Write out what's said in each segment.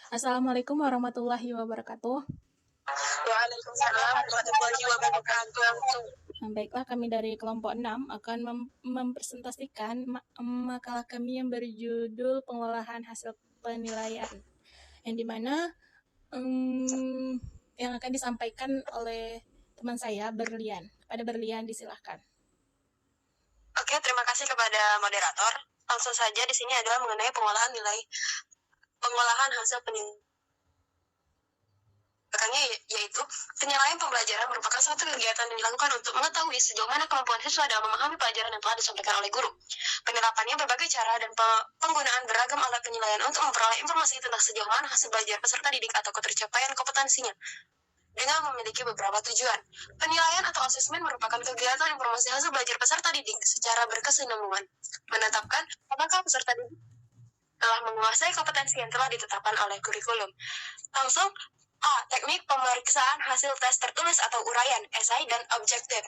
Assalamualaikum warahmatullahi wabarakatuh. Waalaikumsalam warahmatullahi wabarakatuh. Baiklah, kami dari kelompok 6 akan mempresentasikan makalah kami yang berjudul pengolahan hasil penilaian, yang dimana yang akan disampaikan oleh teman saya, Berlian. Pada Berlian, disilahkan. Oke, terima kasih kepada moderator. Langsung saja, di sini adalah mengenai pengolahan hasil penilaian. Makanya yaitu penilaian pembelajaran merupakan suatu kegiatan yang dilakukan untuk mengetahui sejauh mana kemampuan siswa dalam memahami pelajaran yang telah disampaikan oleh guru. Penerapannya berbagai cara dan penggunaan beragam alat penilaian untuk memperoleh informasi tentang sejauh mana hasil belajar peserta didik atau ketercapaian kompetensinya dengan memiliki beberapa tujuan. Penilaian atau asesmen merupakan kegiatan informasi hasil belajar peserta didik secara berkesinambungan, menetapkan apakah peserta didik telah menguasai kompetensi yang telah ditetapkan oleh kurikulum. Langsung teknik pemeriksaan hasil tes tertulis atau uraian, esai, dan objektif.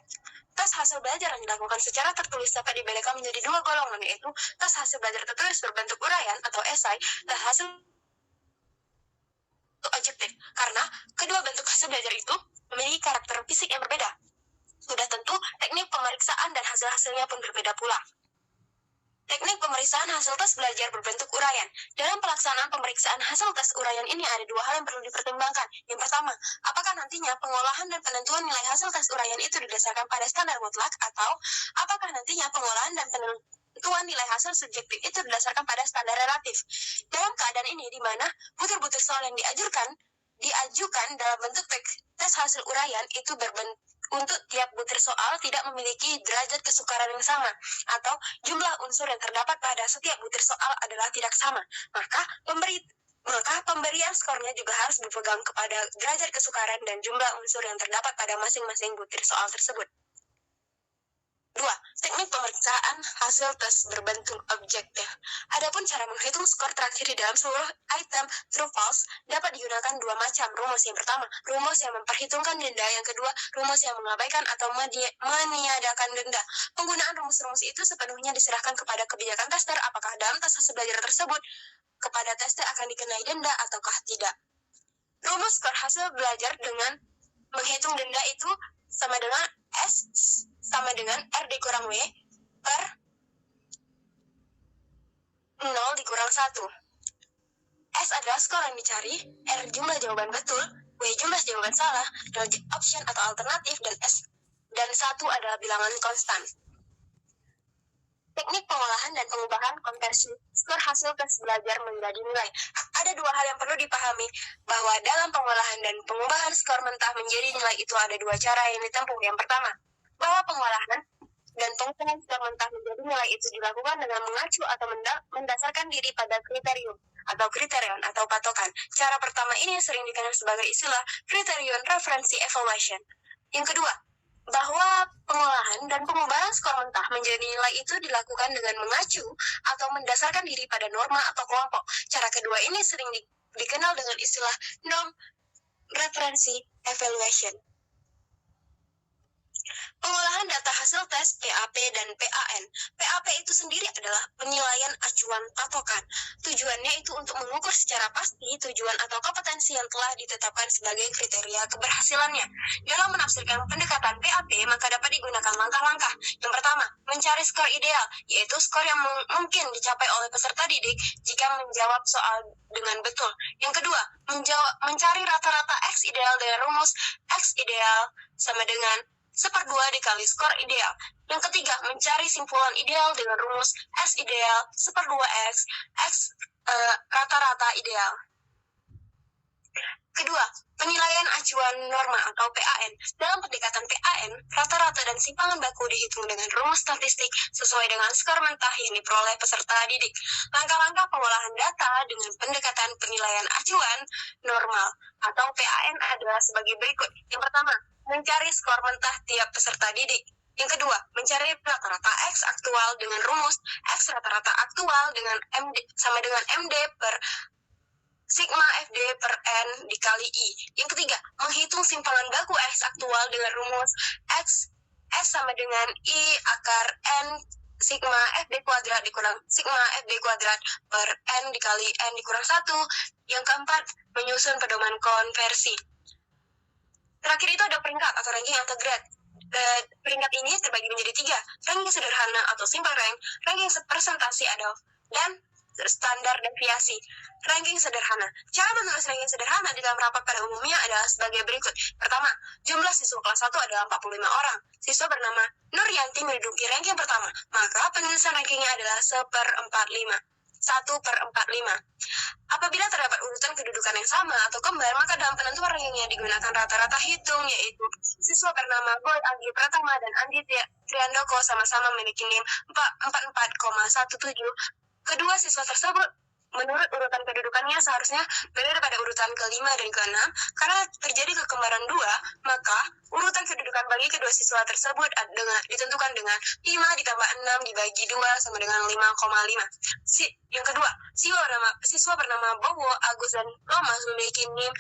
Tes hasil belajar yang dilakukan secara tertulis dapat dibedakan menjadi dua golongan, yaitu tes hasil belajar tertulis berbentuk uraian atau esai, dan hasil objektif, karena kedua bentuk hasil belajar itu memiliki karakter fisik yang berbeda. Sudah tentu, teknik pemeriksaan dan hasil-hasilnya pun berbeda pula. Teknik pemeriksaan hasil tes belajar berbentuk uraian. Dalam pelaksanaan pemeriksaan hasil tes uraian ini ada dua hal yang perlu dipertimbangkan. Yang pertama, apakah nantinya pengolahan dan penentuan nilai hasil tes uraian itu didasarkan pada standar mutlak, atau apakah nantinya pengolahan dan penentuan nilai hasil subjektif itu didasarkan pada standar relatif. Dalam keadaan ini, di mana butir-butir soal yang diajukan dalam bentuk tes hasil uraian itu berbentuk untuk tiap butir soal tidak memiliki derajat kesukaran yang sama, atau jumlah unsur yang terdapat pada setiap butir soal adalah tidak sama, maka pemberian skornya juga harus berpegang kepada derajat kesukaran dan jumlah unsur yang terdapat pada masing-masing butir soal tersebut. 2. Teknik pemeriksaan hasil tes berbentuk objektif. Adapun cara menghitung skor terakhir di dalam seluruh item true false dapat digunakan dua macam. Rumus yang pertama, rumus yang memperhitungkan denda. Yang kedua, rumus yang mengabaikan atau meniadakan denda. Penggunaan rumus-rumus itu sepenuhnya diserahkan kepada kebijakan tester, apakah dalam tes hasil belajar tersebut kepada tester akan dikenai denda ataukah tidak. Rumus skor hasil belajar dengan menghitung denda itu sama dengan S sama dengan R dikurang W per 0 dikurang 1. S adalah skor yang dicari, R jumlah jawaban betul, W jumlah jawaban salah, 0 option atau alternatif, dan 1 adalah bilangan konstan. Teknik pengolahan dan pengubahan konversi skor hasil tes belajar menjadi nilai. Ada dua hal yang perlu dipahami, bahwa dalam pengolahan dan pengubahan skor mentah menjadi nilai itu ada dua cara yang ditempuh. Yang pertama, bahwa pengolahan dan pengubahan skor mentah menjadi nilai itu dilakukan dengan mengacu atau mendasarkan diri pada kriterium atau patokan. Cara pertama ini sering dikenal sebagai istilah criterion referensi evaluation. Yang kedua, bahwa pengolahan dan pengubahan skor mentah menjadi nilai itu dilakukan dengan mengacu atau mendasarkan diri pada norma atau kelompok. Cara kedua ini sering dikenal dengan istilah norm referensi evaluation. Pengolahan data hasil tes PAP dan PAN. PAP itu sendiri adalah penilaian acuan patokan. Tujuannya itu untuk mengukur secara pasti tujuan atau kompetensi yang telah ditetapkan sebagai kriteria keberhasilannya. Dalam menafsirkan pendekatan PAP, maka dapat digunakan langkah-langkah. Yang pertama, mencari skor ideal, yaitu skor yang mungkin dicapai oleh peserta didik jika menjawab soal dengan betul. Yang kedua, mencari rata-rata X ideal dengan rumus X ideal sama dengan 1/2 dikali skor ideal. Yang ketiga, mencari simpulan ideal dengan rumus S ideal 1/2 X rata-rata ideal. Kedua, penilaian acuan norma atau PAN. Dalam pendekatan PAN, rata-rata dan simpangan baku dihitung dengan rumus statistik sesuai dengan skor mentah yang diperoleh peserta didik. Langkah-langkah pengolahan data dengan pendekatan penilaian acuan normal atau PAN adalah sebagai berikut. Yang pertama, mencari skor mentah tiap peserta didik. Yang kedua, mencari rata-rata X aktual dengan rumus X rata-rata aktual dengan MD sama dengan MD per sigma FD per N dikali I. Yang ketiga, menghitung simpangan baku X aktual dengan rumus X S sama dengan I akar N sigma FD kuadrat dikurang sigma FD kuadrat per N dikali N dikurang 1. Yang keempat, menyusun pedoman konversi. Terakhir itu ada peringkat atau ranking atau grade. Peringkat ini terbagi menjadi 3, ranking sederhana atau simple rank, ranking presentasi dan standar deviasi. Ranking sederhana. Cara menulis ranking sederhana di dalam rapat pada umumnya adalah sebagai berikut. Pertama, jumlah siswa kelas 1 adalah 45 orang. Siswa bernama Nuryanti menduduki ranking pertama, maka penulisan rankingnya adalah 1/45. Apabila terdapat urutan kedudukan yang sama atau kembar, maka dalam penentuan rankingnya digunakan rata-rata hitung, yaitu siswa bernama Boy Anggi Pratama dan Andi Triandoko sama-sama memiliki NIM 44,17. Kedua siswa tersebut menurut urutan kedudukannya seharusnya berada pada urutan ke-5 dan ke-6. Karena terjadi kekembaran 2, maka urutan kedudukan bagi kedua siswa tersebut ditentukan dengan 5 ditambah 6 dibagi 2 sama dengan 5,5. Yang kedua, siswa bernama Bowo, Agus, dan Lomas memiliki NIM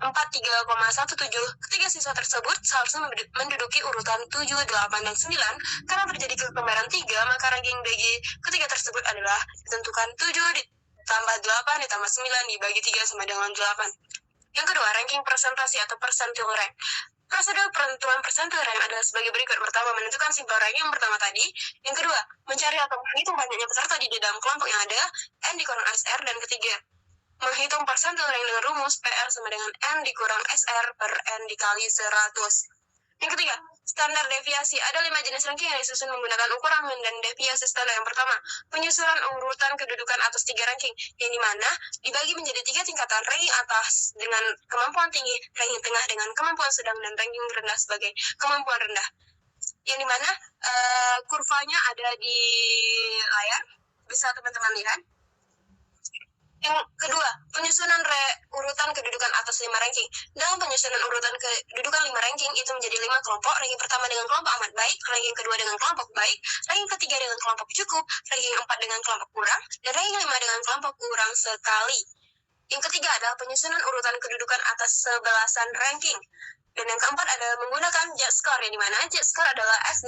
43,17. Ketiga siswa tersebut seharusnya menduduki urutan 7, 8, dan 9. Karena terjadi kekembaran 3, maka ranking bagi ketiga tersebut adalah ditentukan 7 ditambah 8 ditambah 9 dibagi 3 sama dengan 8. Yang kedua, ranking presentasi atau percentile rank. Prosedur penentuan percentile rank adalah sebagai berikut. Pertama, menentukan simple rank yang pertama tadi. Yang kedua, mencari atau menghitung banyaknya peserta di dalam kelompok yang ada, N dikurang SR. Dan ketiga, menghitung percentile rank dengan rumus PR sama dengan N dikurang SR per N dikali 100. Yang ketiga, standar deviasi. Ada 5 jenis ranking yang disusun menggunakan ukuran dan deviasi standar. Yang pertama, penyusunan urutan kedudukan atas 3 ranking, yang dimana dibagi menjadi 3 tingkatan: ranking atas dengan kemampuan tinggi, ranking tengah dengan kemampuan sedang, dan ranking rendah sebagai kemampuan rendah. Yang dimana kurvanya ada di layar, bisa teman-teman lihat. Yang kedua, penyusunan urutan kedudukan atas 5 ranking. Dalam penyusunan urutan kedudukan 5 ranking itu menjadi 5 kelompok. Ranking pertama dengan kelompok amat baik, ranking kedua dengan kelompok baik, ranking ketiga dengan kelompok cukup, ranking 4 dengan kelompok kurang, dan ranking 5 dengan kelompok kurang sekali. Yang ketiga adalah penyusunan urutan kedudukan atas 11 ranking. Dan yang keempat adalah menggunakan Z-score, yang dimana Z-score adalah X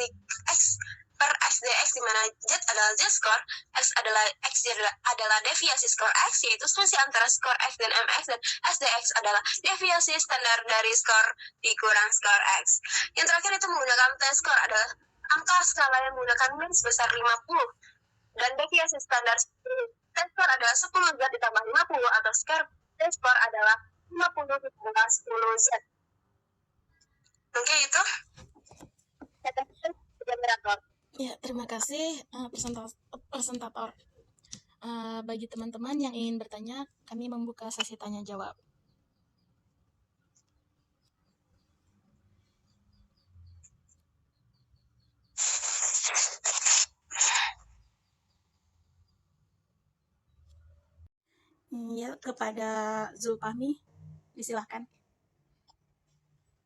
per XDX, di mana Z adalah Z-score, X adalah deviasi skor X, yaitu selisih antara skor X dan MX, dan SDX adalah deviasi standar dari skor dikurang skor X. Yang terakhir itu menggunakan T-score, adalah angka skala yang menggunakan min sebesar 50, dan deviasi standar T-score adalah 10Z ditambah 50, atau skor T-score adalah 50 ditambah 10Z. Oke, itu Ya, terima kasih presentator. Bagi teman-teman yang ingin bertanya, kami membuka sesi tanya jawab. Ya, kepada Zulfahmi, disilahkan.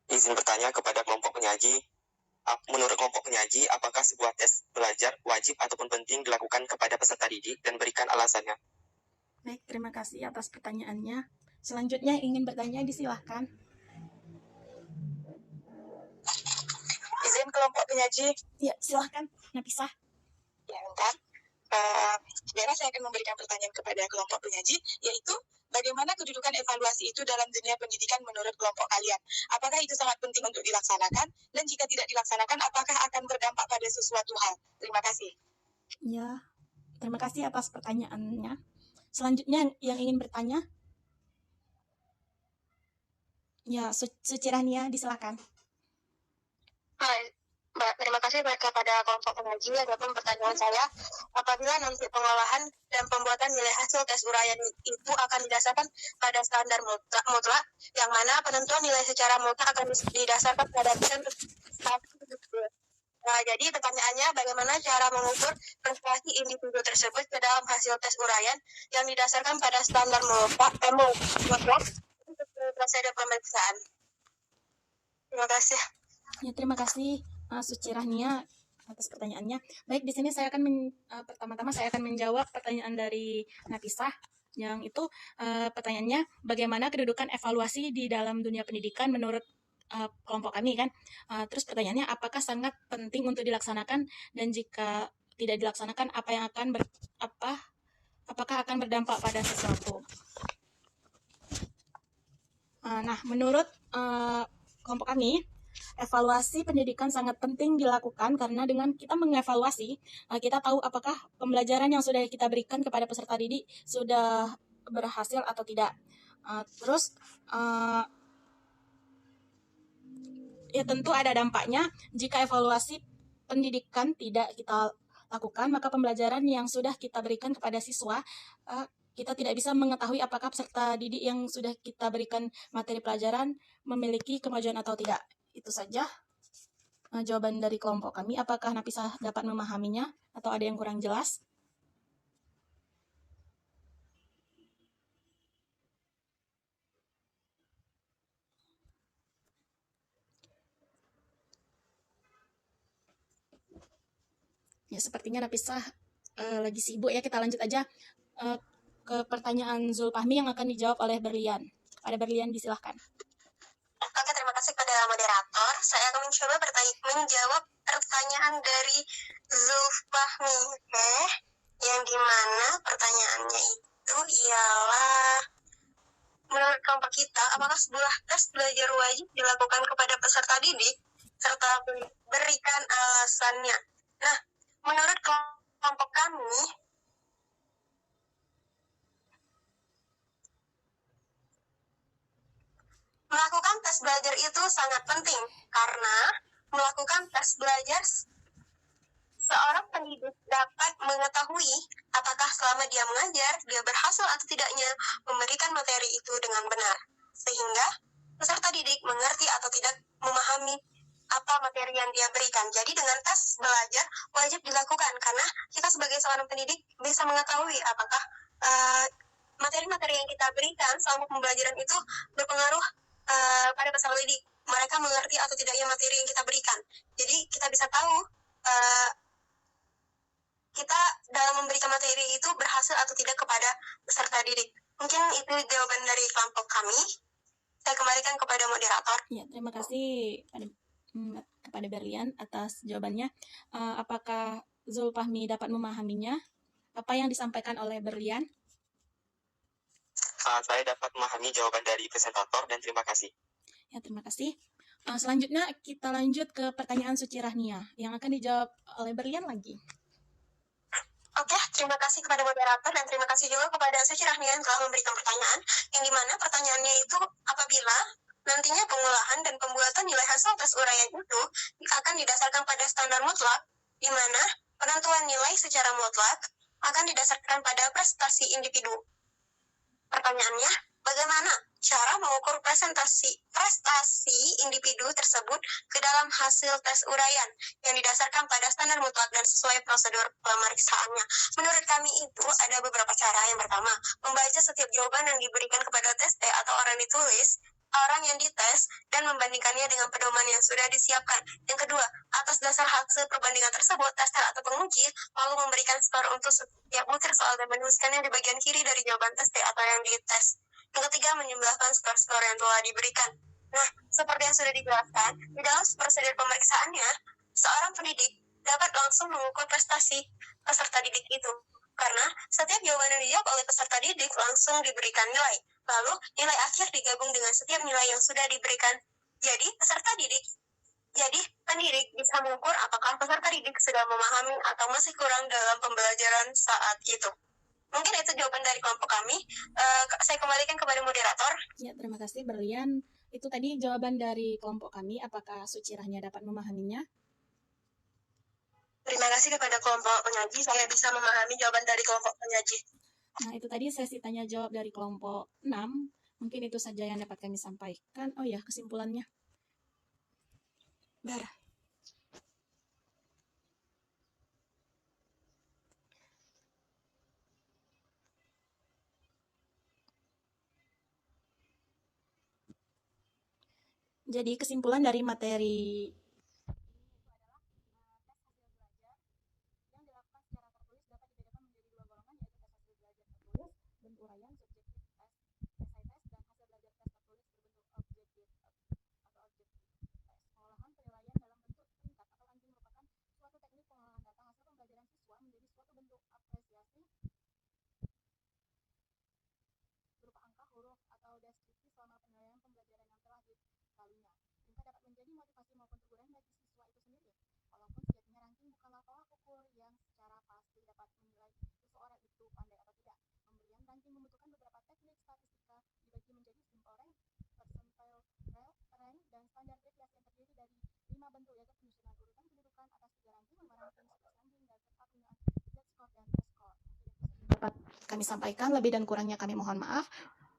Izin bertanya kepada kelompok penyaji. Menurut kelompok penyaji, apakah sebuah tes belajar wajib ataupun penting dilakukan kepada peserta didik, dan berikan alasannya? Baik, terima kasih atas pertanyaannya. Selanjutnya ingin bertanya, disilahkan. Izin kelompok penyaji. Ya, silahkan, Napisah. Ya, bentar. Sekarang saya akan memberikan pertanyaan kepada kelompok penyaji, yaitu bagaimana kedudukan evaluasi itu dalam dunia pendidikan menurut kelompok kalian? Apakah itu sangat penting untuk dilaksanakan? Dan jika tidak dilaksanakan, apakah akan berdampak pada sesuatu hal? Terima kasih. Ya, terima kasih atas pertanyaannya. Selanjutnya yang ingin bertanya? Ya, Suci Rahnia, disilakan. Hai, Mbak, terima kasih kepada kelompok pengaji. Adapun pertanyaan saya, apabila nanti pengolahan dan pembuatan nilai hasil tes uraian itu akan didasarkan pada standar mutlak, yang mana penentuan nilai secara mutlak akan didasarkan pada Nah, jadi pertanyaannya, bagaimana cara mengukur prestasi individu tersebut ke dalam hasil tes uraian yang didasarkan pada standar mutlak untuk prosedur pemeriksaan? Terima kasih. Ya, terima kasih Suci Rahnia atas pertanyaannya. Baik, di sini saya akan pertama-tama saya akan menjawab pertanyaan dari Napisah, yang itu pertanyaannya, bagaimana kedudukan evaluasi di dalam dunia pendidikan menurut kelompok kami kan. Terus pertanyaannya, apakah sangat penting untuk dilaksanakan, dan jika tidak dilaksanakan apa yang akan apakah akan berdampak pada sesuatu. Nah, menurut kelompok kami, evaluasi pendidikan sangat penting dilakukan karena dengan kita mengevaluasi, kita tahu apakah pembelajaran yang sudah kita berikan kepada peserta didik sudah berhasil atau tidak. Terus ya tentu ada dampaknya. Jika evaluasi pendidikan tidak kita lakukan, maka pembelajaran yang sudah kita berikan kepada siswa, kita tidak bisa mengetahui apakah peserta didik yang sudah kita berikan materi pelajaran memiliki kemajuan atau tidak. Itu saja jawaban dari kelompok kami. Apakah Nafisah dapat memahaminya atau ada yang kurang jelas? Ya, sepertinya Nafisah lagi sibuk ya. Kita lanjut aja ke pertanyaan Zulfahmi yang akan dijawab oleh Berlian. Pada Berlian, disilahkan. Oke, terima kasih kepada moderator. Saya akan mencoba menjawab pertanyaan dari Zulfahmi. Yang dimana pertanyaannya itu ialah, menurut kelompok kita, apakah sebuah tes belajar wajib dilakukan kepada peserta didik, serta berikan alasannya. Nah, menurut kelompok kami, melakukan tes belajar itu sangat penting, karena melakukan tes belajar, seorang pendidik dapat mengetahui apakah selama dia mengajar, dia berhasil atau tidaknya memberikan materi itu dengan benar. Sehingga peserta didik mengerti atau tidak memahami apa materi yang dia berikan. Jadi dengan tes belajar wajib dilakukan, karena kita sebagai seorang pendidik bisa mengetahui apakah materi-materi yang kita berikan selama pembelajaran itu berpengaruh pada peserta didik. Mereka mengerti atau tidaknya materi yang kita berikan. Jadi kita bisa tahu kita dalam memberikan materi itu berhasil atau tidak kepada peserta didik. Mungkin itu jawaban dari kelompok kami. Saya kembalikan kepada moderator. Ya, terima kasih kepada Berlian atas jawabannya. Apakah Zulfahmi dapat memahaminya? Apa yang disampaikan oleh Berlian? Saya dapat memahami jawaban dari presentator dan terima kasih. Ya, terima kasih. Selanjutnya kita lanjut ke pertanyaan Suci Rahnia yang akan dijawab oleh Berlian lagi. Oke, terima kasih kepada moderator dan terima kasih juga kepada Suci Rahnia yang telah memberikan pertanyaan, yang dimana pertanyaannya itu apabila nantinya pengolahan dan pembuatan nilai hasil tes uraian itu akan didasarkan pada standar mutlak, di mana penentuan nilai secara mutlak akan didasarkan pada prestasi individu. Pertanyaannya, bagaimana cara mengukur prestasi individu tersebut ke dalam hasil tes uraian yang didasarkan pada standar mutlak dan sesuai prosedur pemeriksaannya? Menurut kami itu ada beberapa cara. Yang pertama, membaca setiap jawaban yang diberikan kepada tes atau orang ditulis, orang yang dites, dan membandingkannya dengan pedoman yang sudah disiapkan. Yang kedua, atas dasar hasil perbandingan tersebut, tester atau penguji lalu memberikan skor untuk setiap butir soal dan menuliskannya di bagian kiri dari jawaban tes atau yang dites. Yang ketiga, menjumlahkan skor-skor yang telah diberikan. Nah, seperti yang sudah dijelaskan, di dalam prosedur pemeriksaannya, seorang pendidik dapat langsung mengukur prestasi peserta didik itu. Karena setiap jawaban yang dijawab oleh peserta didik langsung diberikan nilai. Lalu, nilai akhir digabung dengan setiap nilai yang sudah diberikan. Jadi, pendidik bisa mengukur apakah peserta didik sudah memahami atau masih kurang dalam pembelajaran saat itu. Mungkin itu jawaban dari kelompok kami. Saya kembalikan kepada moderator. Ya, terima kasih Berlian. Itu tadi jawaban dari kelompok kami. Apakah Suci Rahnia dapat memahaminya? Terima kasih kepada kelompok penyaji. Saya bisa memahami jawaban dari kelompok penyaji. Nah, itu tadi sesi tanya jawab dari kelompok 6. Mungkin itu saja yang dapat kami sampaikan. Oh ya, kesimpulannya. Jadi kesimpulan dari materi yang dilakukan secara tertulis dapat dibedakan menjadi dua golongan, yaitu tes hasil belajar tertulis bentuk uraian subjektif tes, esai tes, dan hasil belajar tes tertulis berbentuk objektif atau objektif. lalunya. Tingkat dapat menjadi motivasi maupun teguran bagi siswa itu sendiri. Walaupun sejatinya ranking bukanlah tolak ukur yang secara pasti dapat menilai seseorang itu pandai atau tidak. Pemberian ranking membutuhkan beberapa teknik statistika dibagi menjadi simple rank, percentile rank, dan standar deviasi yang terdiri dari 5 bentuk, yaitu penyusunan urutan kedudukan atas 3 ranking, 5 ranking, 11 ranking, dan serta penggunaan Z-score dan T-score. Dapat kami sampaikan, lebih dan kurangnya kami mohon maaf.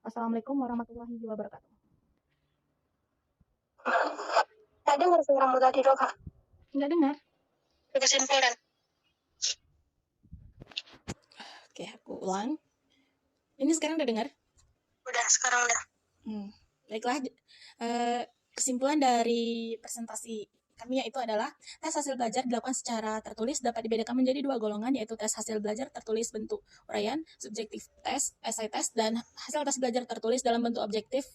Wassalamualaikum warahmatullahi wabarakatuh. Tak dengar suaramu tadi, Dok, Kak. Nggak dengar? Kesimpulan. Oke, aku ulang. Ini sekarang udah dengar? Udah, sekarang udah. Baiklah, kesimpulan dari presentasi kami yaitu adalah tes hasil belajar dilakukan secara tertulis dapat dibedakan menjadi 2 golongan, yaitu tes hasil belajar tertulis bentuk uraian, subjektif test, essay test, dan hasil tes belajar tertulis dalam bentuk objektif.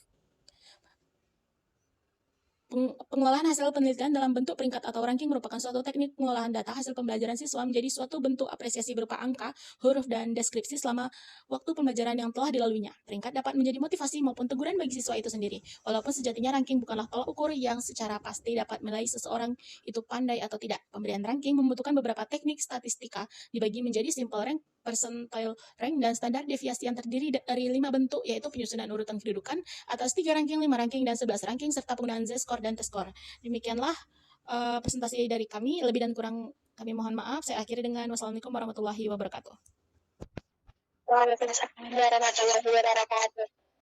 Pengolahan hasil penelitian dalam bentuk peringkat atau ranking merupakan suatu teknik pengolahan data hasil pembelajaran siswa menjadi suatu bentuk apresiasi berupa angka, huruf, dan deskripsi selama waktu pembelajaran yang telah dilaluinya. Peringkat dapat menjadi motivasi maupun teguran bagi siswa itu sendiri. Walaupun sejatinya ranking bukanlah tolak ukur yang secara pasti dapat menilai seseorang itu pandai atau tidak. Pemberian ranking membutuhkan beberapa teknik statistika dibagi menjadi simple rank, percentile rank, dan standar deviasi yang terdiri dari 5 bentuk, yaitu penyusunan urutan kedudukan atas 3 ranking, 5 ranking, dan 11 ranking, serta penggunaan Z-score dan T-score. Demikianlah presentasi dari kami. Lebih dan kurang kami mohon maaf. Saya akhiri dengan wassalamualaikum warahmatullahi wabarakatuh. Waalaikumsalam warahmatullahi wabarakatuh.